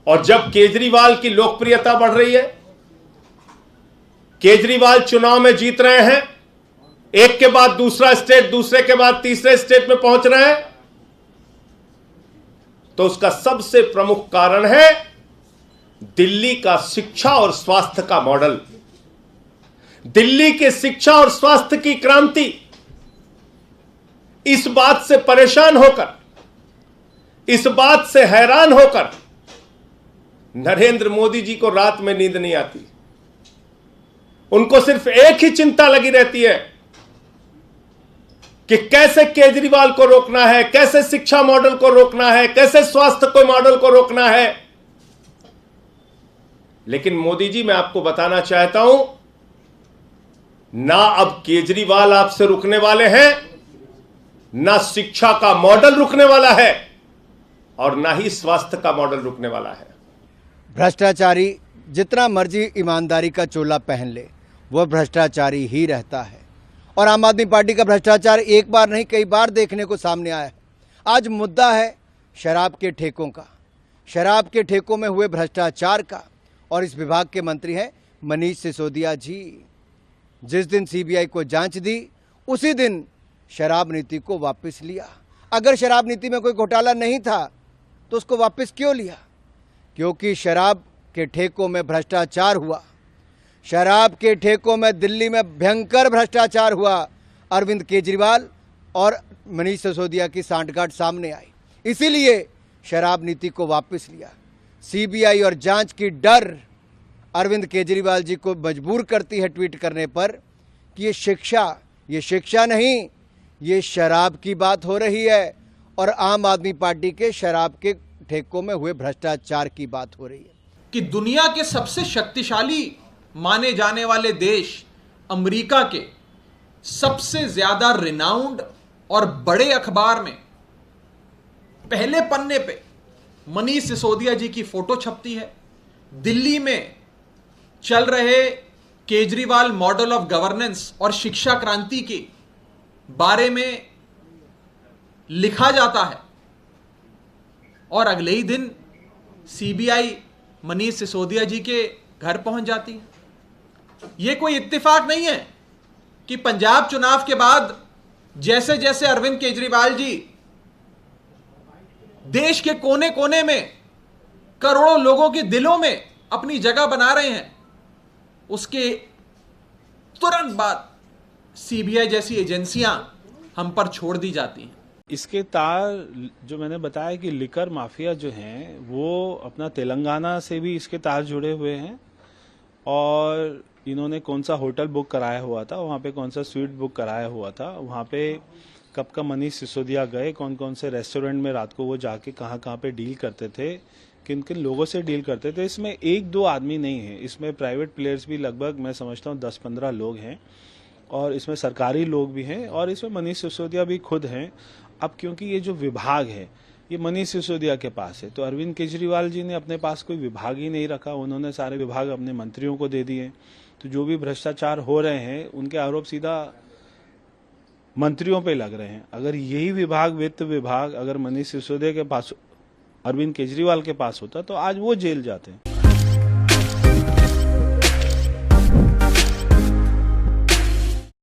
और जब केजरीवाल की लोकप्रियता बढ़ रही है, केजरीवाल चुनाव में जीत रहे हैं, एक के बाद दूसरा स्टेट, दूसरे के बाद तीसरे स्टेट में पहुंच रहे हैं, तो उसका सबसे प्रमुख कारण है दिल्ली का शिक्षा और स्वास्थ्य का मॉडल। दिल्ली के शिक्षा और स्वास्थ्य की क्रांति। इस बात से परेशान होकर, इस बात से हैरान होकर नरेंद्र मोदी जी को रात में नींद नहीं आती। उनको सिर्फ एक ही चिंता लगी रहती है कि कैसे केजरीवाल को रोकना है, कैसे शिक्षा मॉडल को रोकना है, कैसे स्वास्थ्य को मॉडल को रोकना है। लेकिन मोदी जी, मैं आपको बताना चाहता हूं, ना अब केजरीवाल आपसे रुकने वाले हैं, ना शिक्षा का मॉडल रुकने वाला है, और ना ही स्वास्थ्य का मॉडल रुकने वाला है। भ्रष्टाचारी जितना मर्जी ईमानदारी का चोला पहन ले, वह भ्रष्टाचारी ही रहता है। और आम आदमी पार्टी का भ्रष्टाचार एक बार नहीं, कई बार देखने को सामने आया है। आज मुद्दा है शराब के ठेकों का, शराब के ठेकों में हुए भ्रष्टाचार का। और इस विभाग के मंत्री हैं मनीष सिसोदिया जी। जिस दिन सीबीआई को जांच दी, उसी दिन शराब नीति को वापस लिया। अगर शराब नीति में कोई घोटाला नहीं था तो उसको वापस क्यों लिया? क्योंकि शराब के ठेकों में भ्रष्टाचार हुआ। शराब के ठेकों में दिल्ली में भयंकर भ्रष्टाचार हुआ। अरविंद केजरीवाल और मनीष सिसोदिया की सांठगांठ सामने आई, इसीलिए शराब नीति को वापस लिया। सीबीआई और जांच की डर अरविंद केजरीवाल जी को मजबूर करती है ट्वीट करने पर कि ये शिक्षा नहीं, ये शराब की बात हो रही है और आम आदमी पार्टी के शराब के ठेकों में हुए भ्रष्टाचार की बात हो रही है। कि दुनिया के सबसे शक्तिशाली माने जाने वाले देश अमेरिका के सबसे ज्यादा रिनाउंड और बड़े अखबार में पहले पन्ने पे मनीष सिसोदिया जी की फोटो छपती है। दिल्ली में चल रहे केजरीवाल मॉडल ऑफ गवर्नेंस और शिक्षा क्रांति के बारे में लिखा जाता है और अगले ही दिन सीबीआई मनीष सिसोदिया जी के घर पहुंच जाती है। यह कोई इत्तेफाक नहीं है कि पंजाब चुनाव के बाद जैसे जैसे अरविंद केजरीवाल जी देश के कोने कोने में करोड़ों लोगों के दिलों में अपनी जगह बना रहे हैं, उसके तुरंत बाद सीबीआई जैसी एजेंसियां हम पर छोड़ दी जाती हैं। इसके तार जो मैंने बताया कि लिकर माफिया जो हैं वो अपना तेलंगाना से भी इसके तार जुड़े हुए हैं। और इन्होंने कौन सा होटल बुक कराया हुआ था, वहाँ पे कौन सा स्वीट बुक कराया हुआ था, वहाँ पे कब का मनीष सिसोदिया गए, कौन कौन से रेस्टोरेंट में रात को वो जाके कहाँ कहाँ पे डील करते थे, किन किन लोगों से डील करते थे। इसमें एक दो आदमी नहीं है, इसमें प्राइवेट प्लेयर्स भी लगभग मैं समझता हूँ 10-15 लोग हैं और इसमें सरकारी लोग भी हैं और इसमें मनीष सिसोदिया भी खुद हैं। अब क्योंकि ये जो विभाग है ये मनीष सिसोदिया के पास है, तो अरविंद केजरीवाल जी ने अपने पास कोई विभाग ही नहीं रखा, उन्होंने सारे विभाग अपने मंत्रियों को दे दिए। तो जो भी भ्रष्टाचार हो रहे हैं उनके आरोप सीधा मंत्रियों पे लग रहे हैं। अगर यही विभाग, वित्त विभाग, अगर मनीष सिसोदिया के पास, अरविंद केजरीवाल के पास होता तो आज वो जेल जाते हैं।